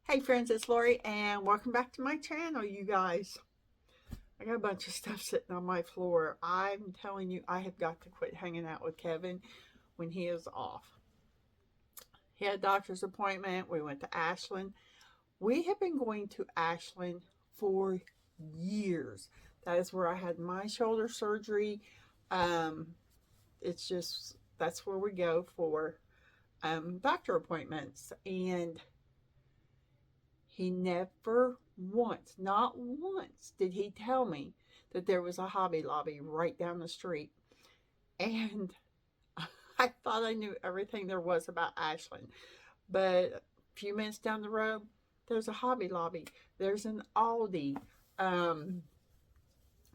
Hey friends, it's Lori and welcome back to my channel, you guys. I got a bunch of stuff sitting on my floor. I'm telling you, I have got to quit hanging out with Kevin when he is off. He had a doctor's appointment. We went to Ashland. We have been going to Ashland for years. That is where I had my shoulder surgery. Um, it's just, that's where we go for doctor appointments. And he never once, not once, did he tell me that there was a Hobby Lobby right down the street. And I thought I knew everything there was about Ashland. But a few minutes down the road, there's a Hobby Lobby. There's an Aldi. Um,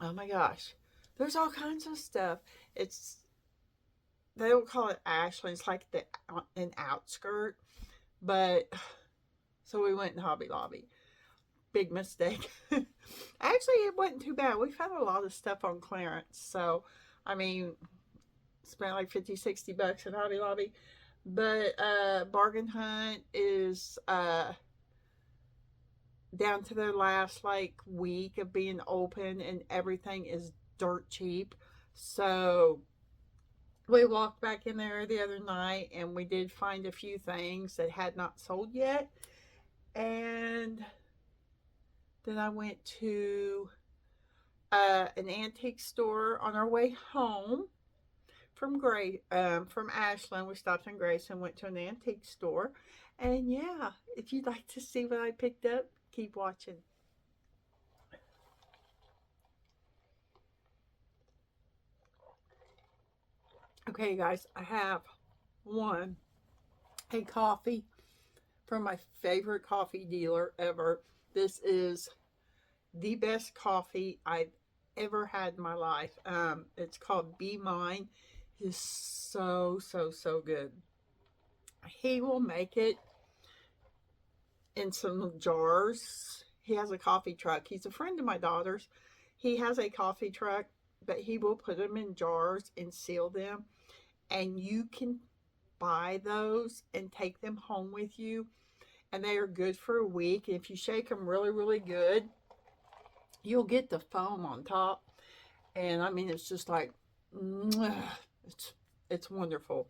oh my gosh. There's all kinds of stuff. It's, they don't call it Ashland. It's like an outskirt. But so we went in Hobby Lobby. Big mistake. Actually, it wasn't too bad. We found a lot of stuff on clearance. So, I mean, spent like 50, $60 at Hobby Lobby. But Bargain Hunt is down to their last like week of being open and everything is dirt cheap. So, we walked back in there the other night and we did find a few things that had not sold yet. And then I went to an antique store on our way home from Ashland. We stopped in Grace and went to an antique store. And yeah, if you'd like to see what I picked up, keep watching. Okay, guys, I have one a coffee from my favorite coffee dealer ever. This is the best coffee I've ever had in my life. It's called Be Mine. It's so good. He will make it in some jars. He has a coffee truck. He's a friend of my daughter's. He has a coffee truck, but he will put them in jars and seal them. And you can buy those and take them home with you. And they are good for a week. If you shake them really good, you'll get the foam on top. And I mean, it's just like, it's wonderful.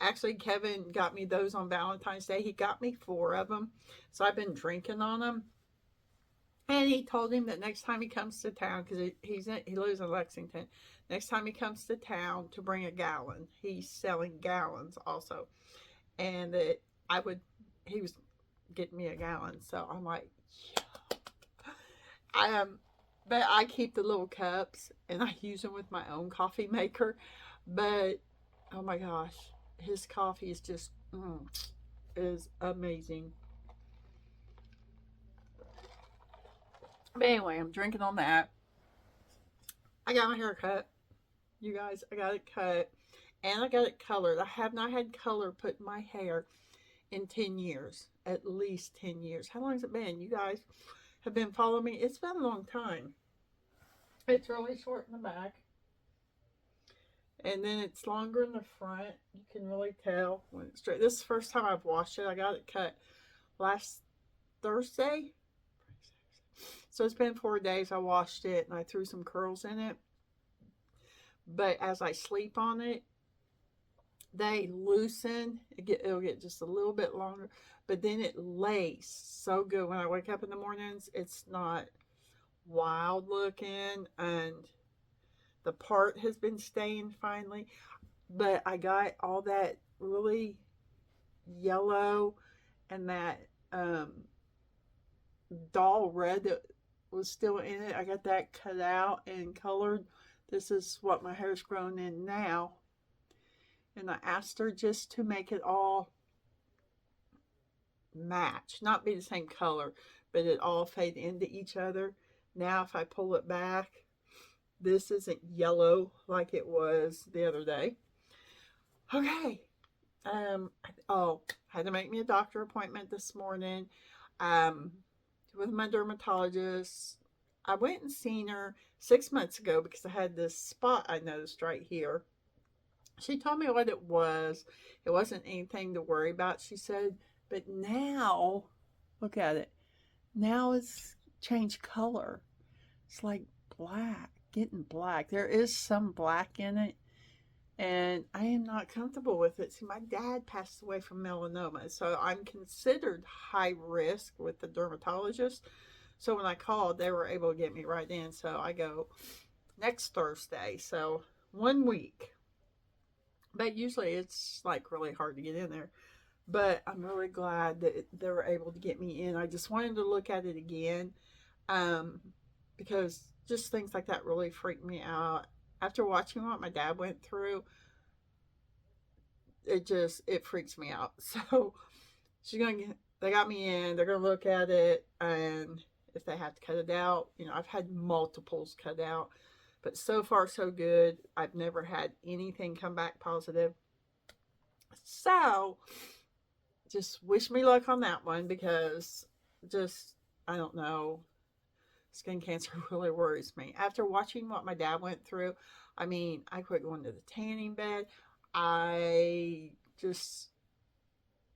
Actually, Kevin got me those on Valentine's Day. He got me 4 of them. So I've been drinking on them. And he told him that next time he comes to town, because he lives in Lexington, next time he comes to town to bring a gallon. He's selling gallons also. And that I would, he was getting me a gallon. So I'm like, yeah. But I keep the little cups and I use them with my own coffee maker. But oh my gosh, his coffee is just is amazing. But anyway, I'm drinking on that. I got my hair cut. You guys, I got it cut. And I got it colored. I have not had color put in my hair in 10 years. At least 10 years. How long has it been? You guys have been following me. It's been a long time. It's really short in the back. And then it's longer in the front. You can really tell when it's straight. This is the first time I've washed it. I got it cut last Thursday. So it's been 4 days. I washed it and I threw some curls in it. But as I sleep on it, they loosen. It'll get just a little bit longer. But then it lays so good. When I wake up in the mornings, it's not wild looking. And the part has been staying finally. But I got all that really yellow and that dull red that was still in it. I got that cut out and colored. This is what my hair's grown in now. And I asked her just to make it all match, not be the same color, but it all fade into each other. Now if I pull it back, this isn't yellow like it was the other day. Okay. Oh, had to make me a doctor appointment this morning with my dermatologist. I went and seen her 6 months ago because I had this spot I noticed right here. She told me what it was. It wasn't anything to worry about, she said. But now Look at it. Now it's changed color. It's like black, getting black. There is some black in it, and I am not comfortable with it. See, my dad passed away from melanoma, so I'm considered high risk with the dermatologist. So when I called, they were able to get me right in. So I go next Thursday. So 1 week. But usually it's like really hard to get in there. But I'm really glad that they were able to get me in. I just wanted to look at it again, um, because just things like that really freaked me out. After watching what my dad went through, it freaks me out. So they got me in. They're gonna look at it, and if they have to cut it out, I've had multiples cut out, but so far so good. I've never had anything come back positive. So just wish me luck on that one, because just, I don't know, skin cancer really worries me. After watching what my dad went through, I mean, I quit going to the tanning bed. I just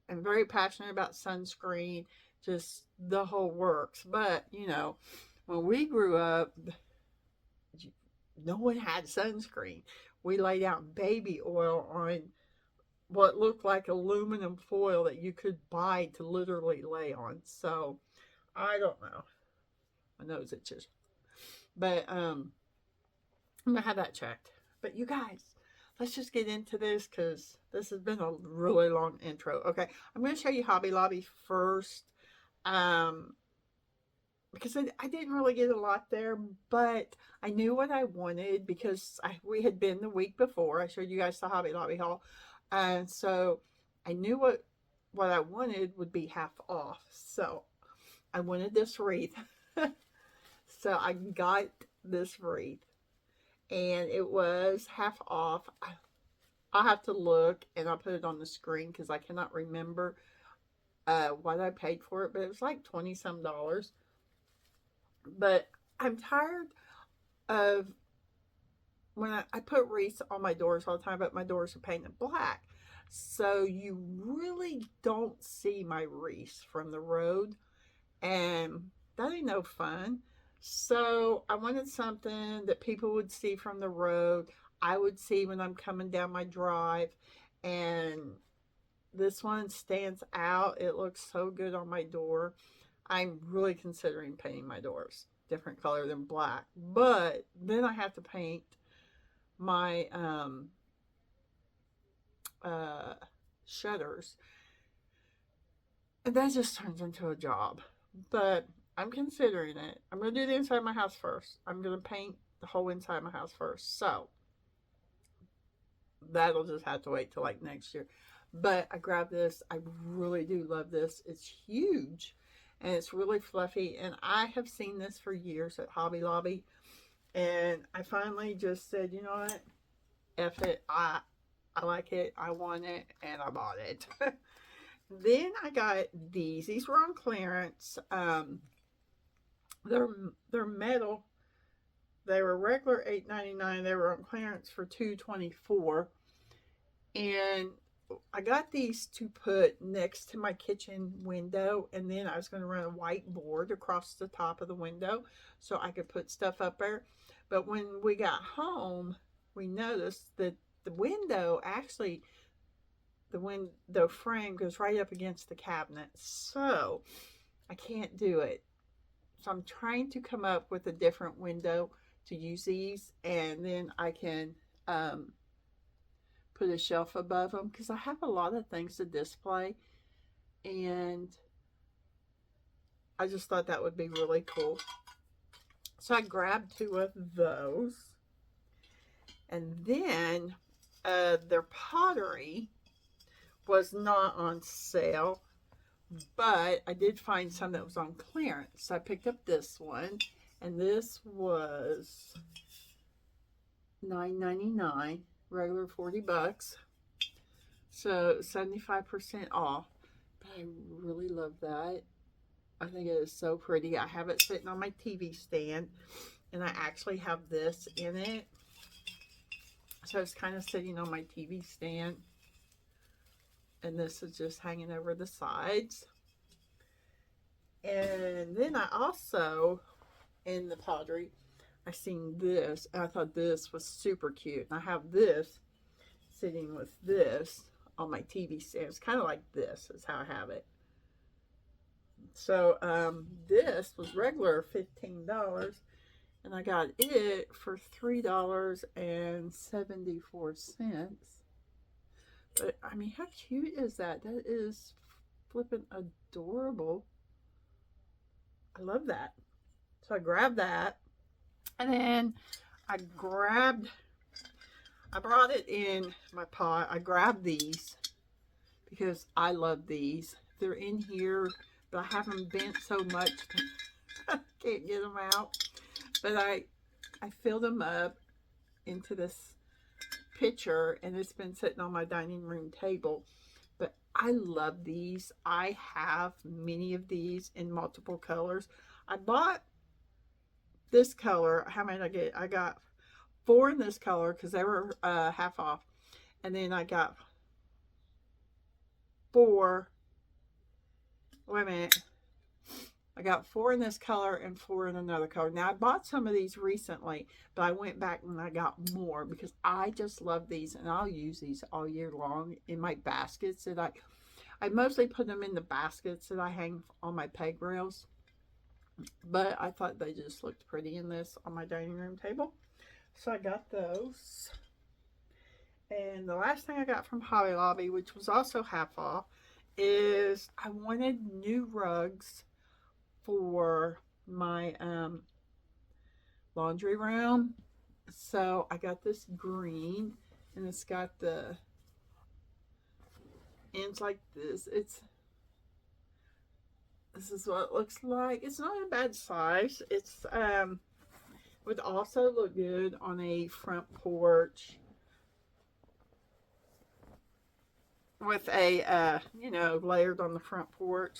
am very passionate about sunscreen, just the whole works. But, when we grew up, no one had sunscreen. We laid out baby oil on what looked like aluminum foil that you could buy to literally lay on. So, I don't know. My nose itches. But I'm gonna have that checked. But you guys, let's just get into this, because this has been a really long intro. Okay, I'm gonna show you Hobby Lobby first, um, because I didn't really get a lot there, but I knew what I wanted, because we had been the week before. I showed you guys the Hobby Lobby haul, and so I knew what I wanted would be half off. So I wanted this wreath. So I got this wreath, and it was half off. I'll have to look, and I'll put it on the screen, because I cannot remember what I paid for it, but it was like 20 some dollars. But I'm tired of when I put wreaths on my doors all the time, but my doors are painted black. So you really don't see my wreaths from the road, and that ain't no fun. So I wanted something that people would see from the road. I would see when I'm coming down my drive, and this one stands out. It looks so good on my door. I'm really considering painting my doors different color than black, but then I have to paint my shutters, and that just turns into a job. But I'm considering it. I'm going to do the inside of my house first. I'm going to paint the whole inside of my house first. So that'll just have to wait till like next year. But I grabbed this. I really do love this. It's huge, and it's really fluffy. And I have seen this for years at Hobby Lobby. And I finally just said, you know what? F it. I like it. I want it. And I bought it. Then I got these. These were on clearance. They're metal. They were regular $8.99. They were on clearance for $2.24. And I got these to put next to my kitchen window, and then I was going to run a white board across the top of the window so I could put stuff up there. But when we got home, we noticed that the window actually, the window frame goes right up against the cabinet. So I can't do it. So I'm trying to come up with a different window to use these, and then I can put a shelf above them, because I have a lot of things to display, and I just thought that would be really cool. So I grabbed 2 of those, and then their pottery was not on sale, but I did find some that was on clearance. So I picked up this one, and this was $9.99, regular $40. So 75% off. But I really love that. I think it is so pretty. I have it sitting on my TV stand, and I actually have this in it. So it's kind of sitting on my TV stand, and this is just hanging over the sides. then I also, in the pottery, I seen this, and I thought this was super cute. And I have this sitting with this on my TV stand. It's kind of like this is how I have it. So this was regular $15, and I got it for $3.74. But I mean, how cute is that? That is flipping adorable. I love that. So I grabbed that, and then I brought it in my pot. I grabbed these because I love these. They're in here, but I have them bent so much I can't get them out. But I filled them up into this pitcher, and it's been sitting on my dining room table. But I love these. I have many of these in multiple colors. I bought this color. How many did I get? I got 4 in this color because they were half off. And then I got 4. Wait a minute. I got 4 in this color and 4 in another color. Now, I bought some of these recently, but I went back and I got more because I just love these, and I'll use these all year long in my baskets that I mostly put them in the baskets that I hang on my peg rails, but I thought they just looked pretty in this on my dining room table. So I got those. And the last thing I got from Hobby Lobby, which was also half off, is I wanted new rugs for my laundry room. So I got this green, and it's got the ends like this. This is what it looks like. It's not a bad size. It's would also look good on a front porch with a you know, layered on the front porch.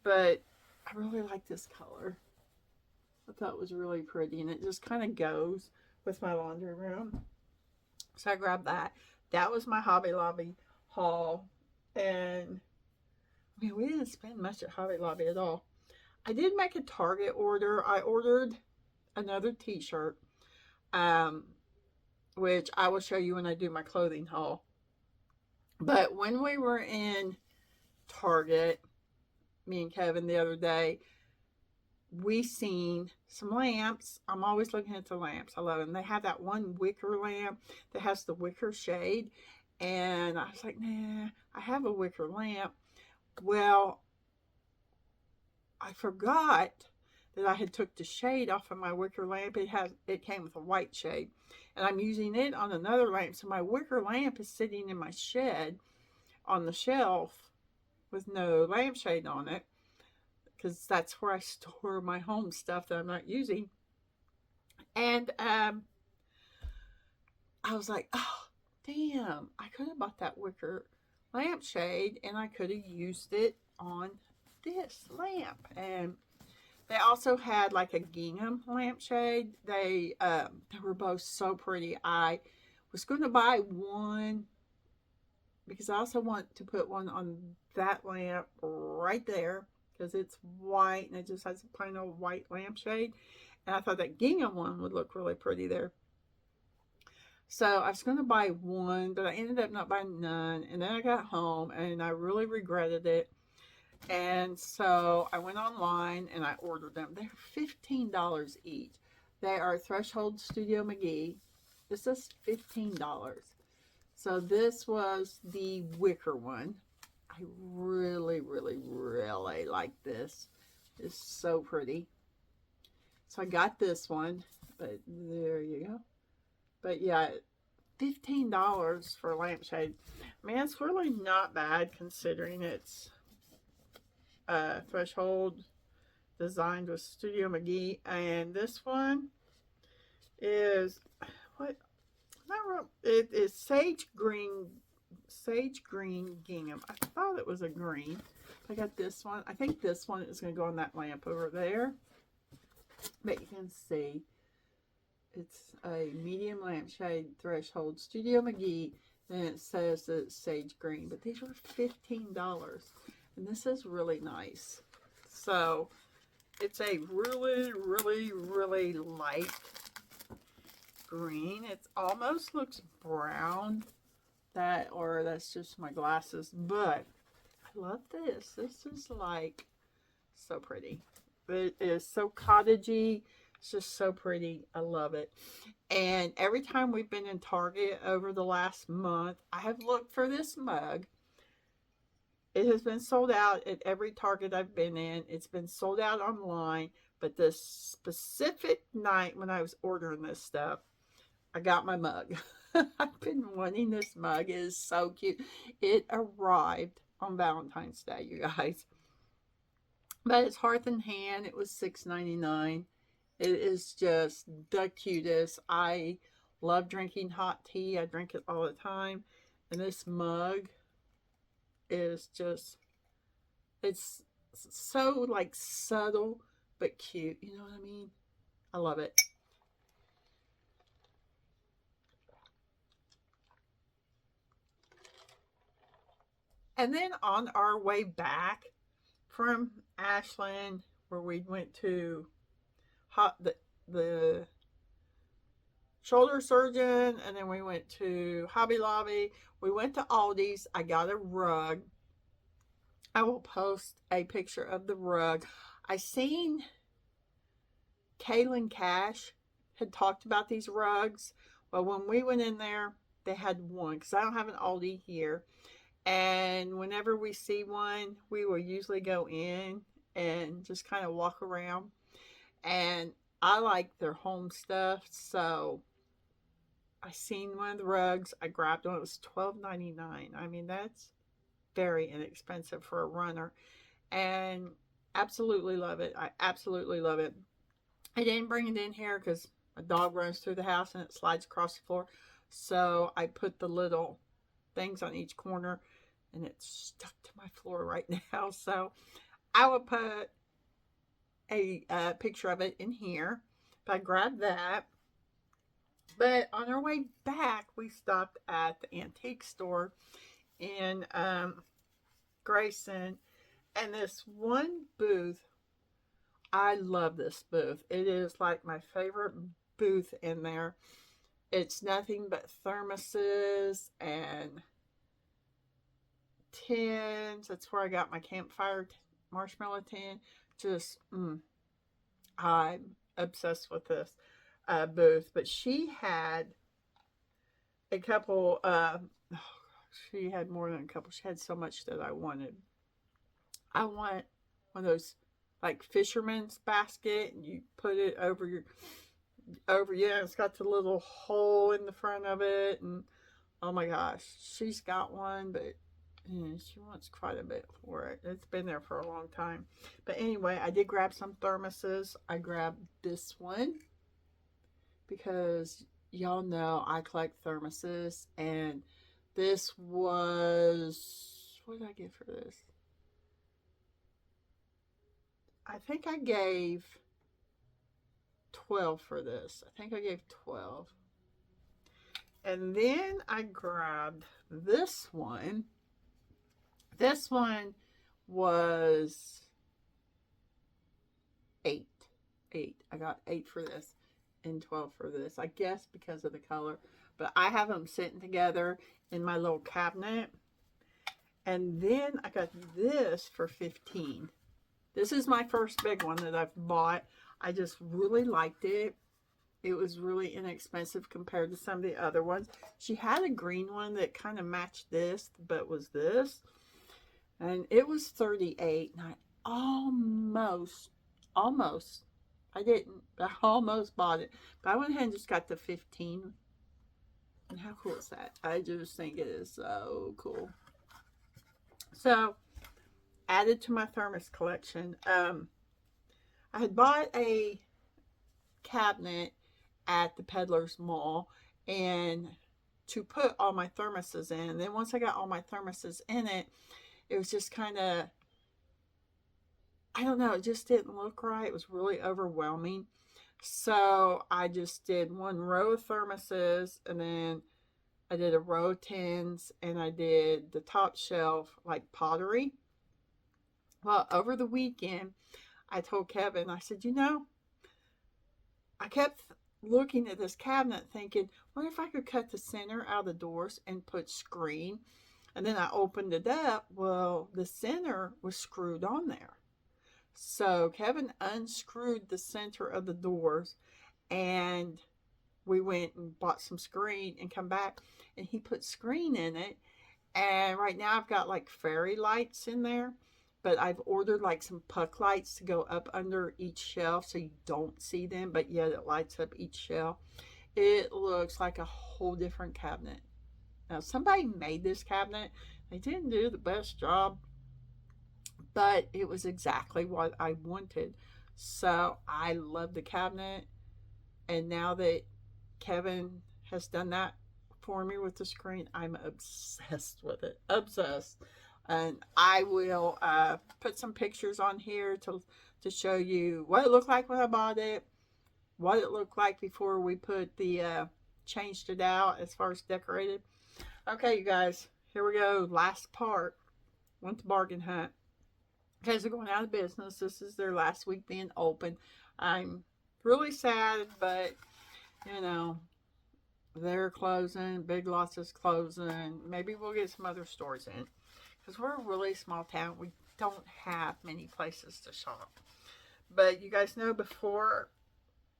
But I really like this color. I thought it was really pretty, and it just kind of goes with my laundry room. So I grabbed that. That was my Hobby Lobby haul. And I mean, we didn't spend much at Hobby Lobby at all. I did make a Target order. I ordered another t-shirt, which I will show you when I do my clothing haul. But when we were in Target, me and Kevin, the other day, we seen some lamps. I'm always looking at the lamps. I love them. They have that one wicker lamp that has the wicker shade, and I was like, nah, I have a wicker lamp. Well, I forgot that I had took the shade off of my wicker lamp. It came with a white shade, and I'm using it on another lamp. So my wicker lamp is sitting in my shed on the shelf with no lampshade on it, because that's where I store my home stuff that I'm not using. And I was like, oh damn, I could have bought that wicker lampshade, and I could have used it on this lamp. And they also had like a gingham lampshade. They were both so pretty. I was going to buy one because I also want to put one on that lamp right there, because it's white and it just has a plain old white lampshade. And I thought that gingham one would look really pretty there. So I was going to buy one, but I ended up not buying none. And then I got home and I really regretted it. And so I went online and I ordered them. They're $15 each. They are Threshold Studio McGee. This is $15. So this was the wicker one. I really, really, really like this. It's so pretty. So I got this one, but there you go. But yeah, $15 for a lampshade. Man, it's really not bad considering it's Threshold designed with Studio McGee. And this one is, what? It is sage green gingham. I thought it was a green. I got this one. I think this one is going to go on that lamp over there. But you can see it's a medium lampshade Threshold Studio McGee. Then it says that it's sage green. But these were $15. And this is really nice. So It's a really, really, really light green. It almost looks brown. Or that's just my glasses. But I love this. This is like so pretty. It is so cottagey. It's just so pretty. I love it. And every time we've been in Target over the last month, I have looked for this mug. It has been sold out at every Target I've been in. It's been sold out online. But this specific night when I was ordering this stuff, I got my mug. I've been wanting this mug. It is so cute. It arrived on Valentine's Day, you guys. But it's Hearth and Hand. It was $6.99. It is just the cutest. I love drinking hot tea. I drink it all the time. And this mug is just, it's so like subtle but cute. You know what I mean? I love it. And then on our way back from Ashland, where we went to the shoulder surgeon, and then we went to Hobby Lobby. We went to Aldi's. I got a rug. I will post a picture of the rug. I seen Kaylin Cash had talked about these rugs. Well, when we went in there, they had one because I don't have an Aldi here. And whenever we see one, we will usually go in and just kind of walk around. And I like their home stuff, so I seen one of the rugs. I grabbed one. It was $12.99. I mean, that's very inexpensive for a runner. And absolutely love it. I absolutely love it. I didn't bring it in here because a dog runs through the house and it slides across the floor. So I put the little things on each corner and it's stuck to my floor right now. So I will put a picture of it in here. But I grabbed that. But on our way back, we stopped at the antique store in Grayson. And this one booth, I love this booth. It is like my favorite booth in there. It's nothing but thermoses and tins. That's where I got my campfire marshmallow tin. Just, I'm obsessed with this booth. But she had a couple, she had more than a couple. She had so much that I wanted. I want one of those like fisherman's basket, and you put it over yeah, it's got the little hole in the front of it, and oh my gosh, she's got one, but she wants quite a bit for it. It's been there for a long time. But anyway, I did grab some thermoses. I grabbed this one because y'all know I collect thermoses, and this was, what did I get for this? I think I gave 12 for this. I think I gave 12. And then I grabbed this one. This one was 8. 8. I got 8 for this and 12 for this. I guess because of the color. But I have them sitting together in my little cabinet. And then I got this for 15. This is my first big one that I've bought. I just really liked it. It was really inexpensive compared to some of the other ones. She had a green one that kind of matched this, but was this. And it was $38. And I almost, I didn't, but I almost bought it. But I went ahead and just got the 15. And how cool is that? I just think it is so cool. So, added to my thermos collection. I had bought a cabinet at the Peddler's Mall and to put all my thermoses in. And then once I got all my thermoses in it, it was just kind of, I don't know, it just didn't look right. It was really overwhelming. So I just did one row of thermoses, and then I did a row of tins, and I did the top shelf like pottery. Well, over the weekend, I told Kevin, I said, you know, I kept looking at this cabinet thinking, what if I could cut the center out of the doors and put screen? And then I opened it up. Well, the center was screwed on there. So Kevin unscrewed the center of the doors, and we went and bought some screen and come back, and he put screen in it. And right now I've got like fairy lights in there, but I've ordered like some puck lights to go up under each shelf so you don't see them, but yet it lights up each shelf. It looks like a whole different cabinet. Now, somebody made this cabinet. They didn't do the best job, but it was exactly what I wanted. So I love the cabinet. And now that Kevin has done that for me with the screen, I'm obsessed with it. Obsessed. And I will put some pictures on here to show you what it looked like when I bought it, what it looked like before we put the changed it out as far as decorated. Okay, you guys, here we go. Last part. Went to bargain hunt. Guys are going out of business. This is their last week being open. I'm really sad, but you know, they're closing. Big Lots is closing. Maybe we'll get some other stores in because we're a really small town. We don't have many places to shop. But you guys know before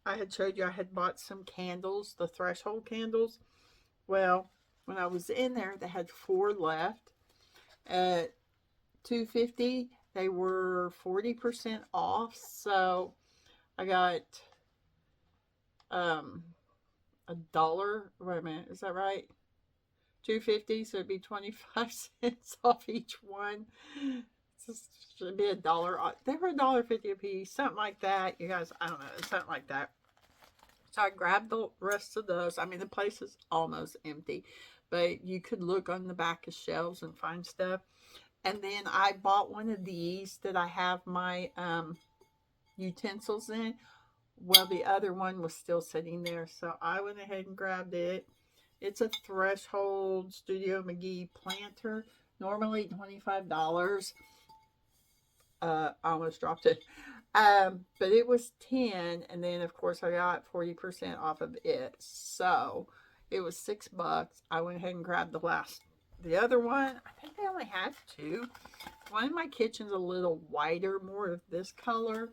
I had showed you I had bought some candles, the threshold candles. Well, when I was in there, they had 4 left at $2.50. They were 40% off, so I got a dollar. Wait a minute, is that right? $2.50, so it'd be 25 cents off each one. It should be a dollar. They were $1.50 a piece, something like that. You guys, I don't know, something like that. So I grabbed the rest of those. I mean, the place is almost empty, but you could look on the back of shelves and find stuff. And then I bought one of these that I have my utensils in. Well, the other one was still sitting there, so I went ahead and grabbed it. It's a Threshold Studio McGee planter. Normally $25. I almost dropped it. But it was 10, and then of course I got 40% off of it. So it was $6. I went ahead and grabbed the other one. I think they only had 2. One in my kitchen's a little whiter, more of this color.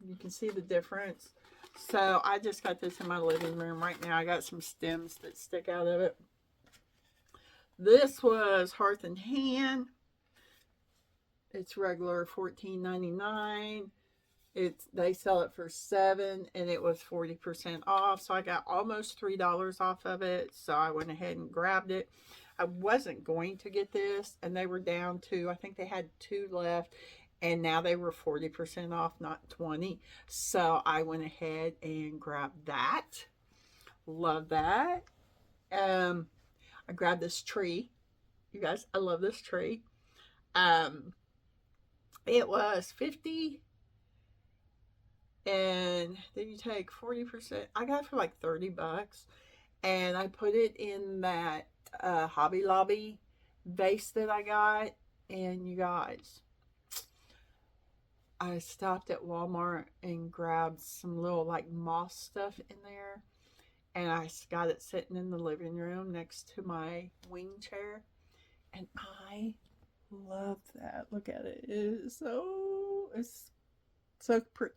You can see the difference. So I just got this in my living room right now. I got some stems that stick out of it. This was Hearth and Hand. It's regular $14.99. They sell it for $7, and it was 40% off. So I got almost $3 off of it. So I went ahead and grabbed it. I wasn't going to get this, and they were down to, I think they had 2 left, and now they were 40% off, not 20. So I went ahead and grabbed that. Love that. I grabbed this tree. You guys, I love this tree. It was 50, and then you take 40%. I got it for like $30, and I put it in that Hobby Lobby vase that I got. And you guys, I stopped at Walmart and grabbed some little like moss stuff in there, and I got it sitting in the living room next to my wing chair, and I love that. Look at it. It's so pretty.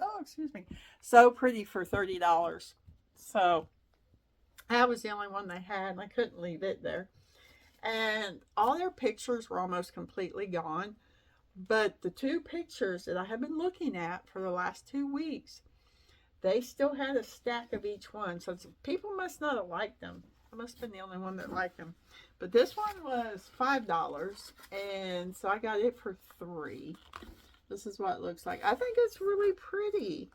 Oh, excuse me. So pretty for $30. So that was the only one they had, and I couldn't leave it there. And all their pictures were almost completely gone. But the 2 pictures that I have been looking at for the last 2 weeks, they still had a stack of each one. So people must not have liked them. I must have been the only one that liked them. But this one was $5, and so I got it for $3. This is what it looks like. I think it's really pretty.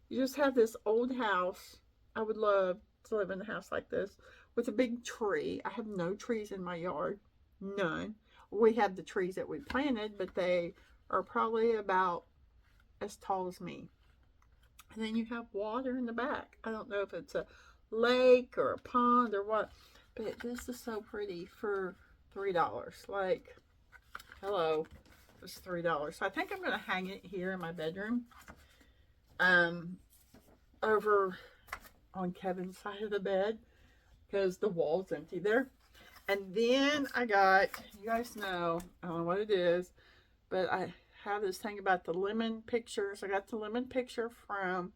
You just have this old house. I would love to live in a house like this with a big tree. I have no trees in my yard. None. We have the trees that we planted, but they are probably about as tall as me. And then you have water in the back. I don't know if it's a lake or a pond or what, but this is so pretty for $3. Like, hello. It was $3. So I think I'm going to hang it here in my bedroom. Over on Kevin's side of the bed, because the wall's empty there. And then I got, you guys know, I don't know what it is, but I have this thing about the lemon pictures. I got the lemon picture from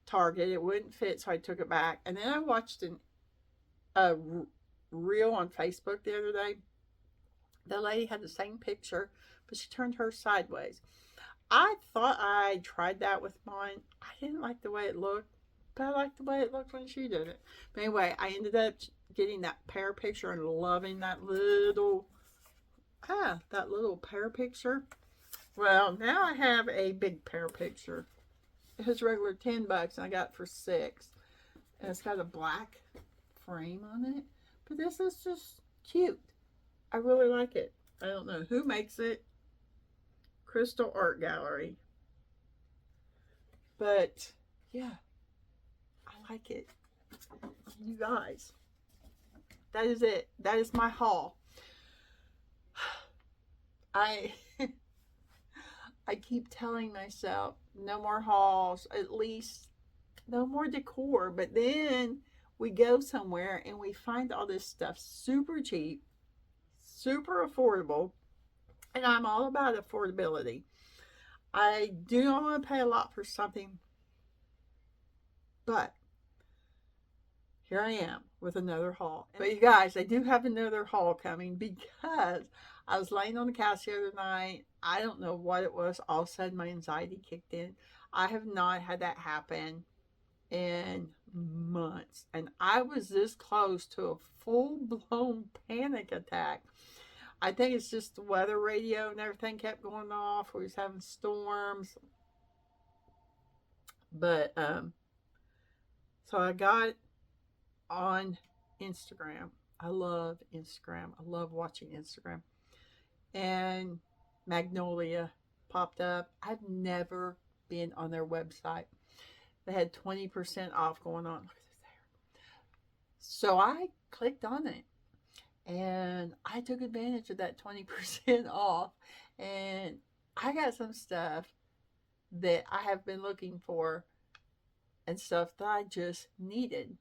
Target. It wouldn't fit, so I took it back. And then I watched a reel on Facebook the other day. The lady had the same picture, but she turned hers sideways. I thought I tried that with mine. I didn't like the way it looked, but I liked the way it looked when she did it. But anyway, I ended up getting that pear picture and loving that little pear picture. Well, now I have a big pear picture. It was regular $10 and I got it for $6. And it's got a black frame on it. But this is just cute. I really like it. I don't know who makes it. Crystal Art Gallery. But yeah, I like it. You guys, that is it. That is my haul. I keep telling myself no more hauls, at least no more decor. But then we go somewhere and we find all this stuff super cheap, super affordable. And I'm all about affordability. I do not want to pay a lot for something, but here I am with another haul. But you guys, I do have another haul coming because I was laying on the couch the other night. I don't know what it was. All of a sudden, my anxiety kicked in. I have not had that happen in months. And I was this close to a full-blown panic attack. I think it's just the weather radio and everything kept going off. We was having storms. But, so I got on Instagram. I love Instagram. I love watching Instagram. And Magnolia popped up. I've never been on their website. They had 20% off going on. So I clicked on it. And I took advantage of that 20% off. And I got some stuff that I have been looking for and stuff that I just needed.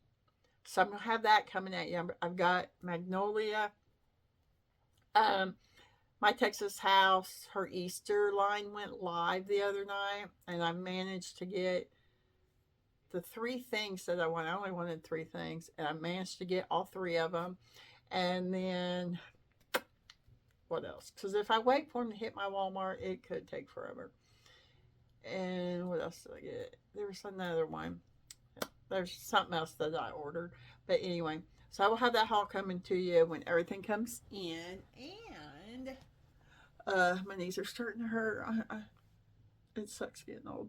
So I'm going to have that coming at you. I've got Magnolia. My Texas house, her Easter line went live the other night. And I managed to get the 3 things that I wanted. I only wanted 3 things. And I managed to get all 3 of them. And then, what else? Because if I wait for them to hit my Walmart, it could take forever. And what else did I get? There was another one. There's something else that I ordered. But anyway, so I will have that haul coming to you when everything comes in. And my knees are starting to hurt. It sucks getting old.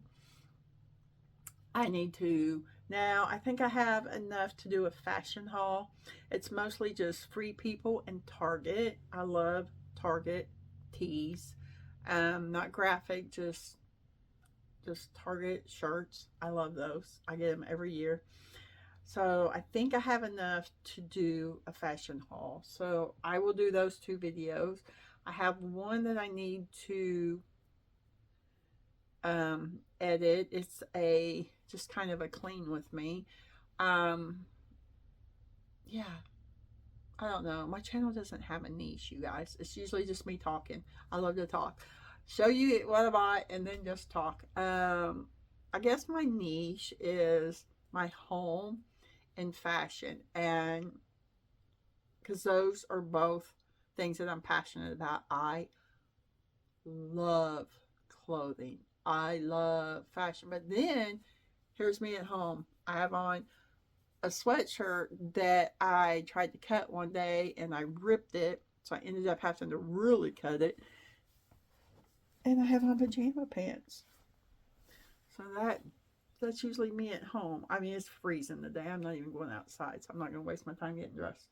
I need to. Now, I think I have enough to do a fashion haul. It's mostly just Free People and Target. I love Target tees. Not graphic, just Target shirts. I love those. I get them every year. So I think I have enough to do a fashion haul. So I will do those 2 videos. I have one that I need to edit. It's just kind of a clean with me. Yeah, I don't know. My channel doesn't have a niche, you guys. It's usually just me talking. I love to talk. Show you what I bought and then just talk. I guess my niche is my home and fashion. And because those are both things that I'm passionate about. I love clothing. I love fashion. But then, here's me at home. I have on a sweatshirt that I tried to cut one day and I ripped it. So I ended up having to really cut it. And I have on pajama pants. So that's usually me at home. I mean, it's freezing today. I'm not even going outside. So I'm not going to waste my time getting dressed.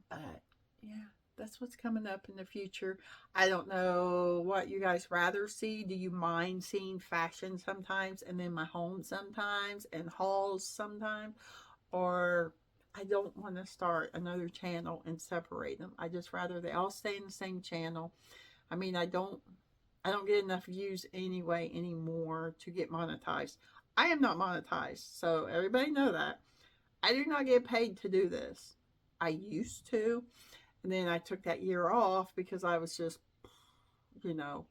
But, yeah. That's what's coming up in the future. I don't know what you guys rather see. Do you mind seeing fashion sometimes and then my home sometimes and hauls sometimes? Or I don't want to start another channel and separate them. I just rather they all stay in the same channel. I mean, I don't get enough views anyway anymore to get monetized. I am not monetized, so everybody know that. I do not get paid to do this. I used to, and then I took that year off because I was just, you know,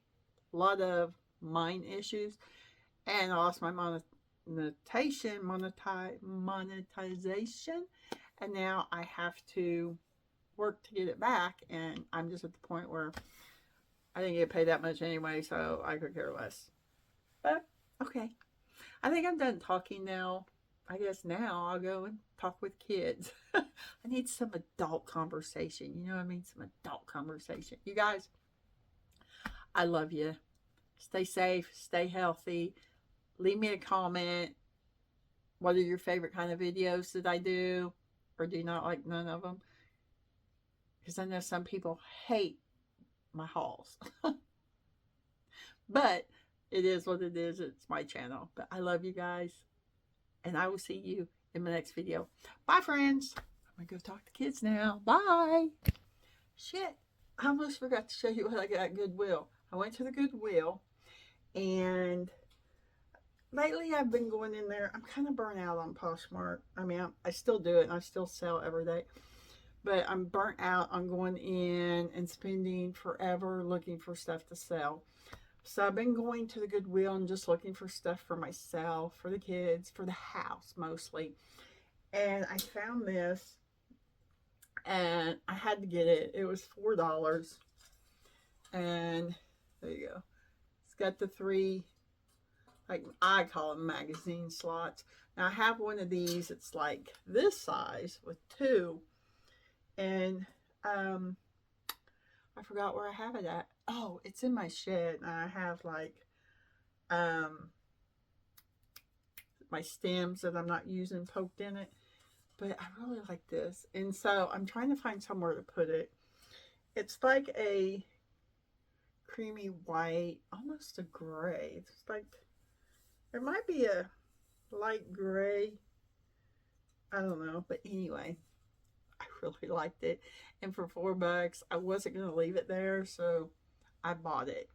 a lot of mind issues, and I lost my monetization, and now I have to work to get it back, and I'm just at the point where I didn't get paid that much anyway, so I could care less. But okay, I think I'm done talking now. I guess now I'll go and talk with kids. I need some adult conversation. You know what I mean? Some adult conversation. You guys, I love you. Stay safe, stay healthy. Leave me a comment. What are your favorite kind of videos that I do? Or do you not like none of them? Because I know some people hate my hauls. But it is what it is. It's my channel. But I love you guys. And I will see you in my next video. Bye, friends. I'm going to go talk to kids now. Bye. Shit. I almost forgot to show you what I got at Goodwill. I went to the Goodwill. And lately I've been going in there. I'm kind of burnt out on Poshmark. I mean, I still do it. And I still sell every day. But I'm burnt out on going in and spending forever looking for stuff to sell. So I've been going to the Goodwill and just looking for stuff for myself, for the kids, for the house mostly. And I found this and I had to get it. It was $4. And there you go. It's got the 3, like I call them magazine slots. Now I have one of these. It's like this size with 2. And I forgot where I have it at. Oh, it's in my shed. And I have like my stems that I'm not using poked in it. But I really like this. And so I'm trying to find somewhere to put it. It's like a creamy white, almost a gray. It's like, there might be a light gray. I don't know. But anyway, I really liked it. And for $4, I wasn't going to leave it there. So I bought it.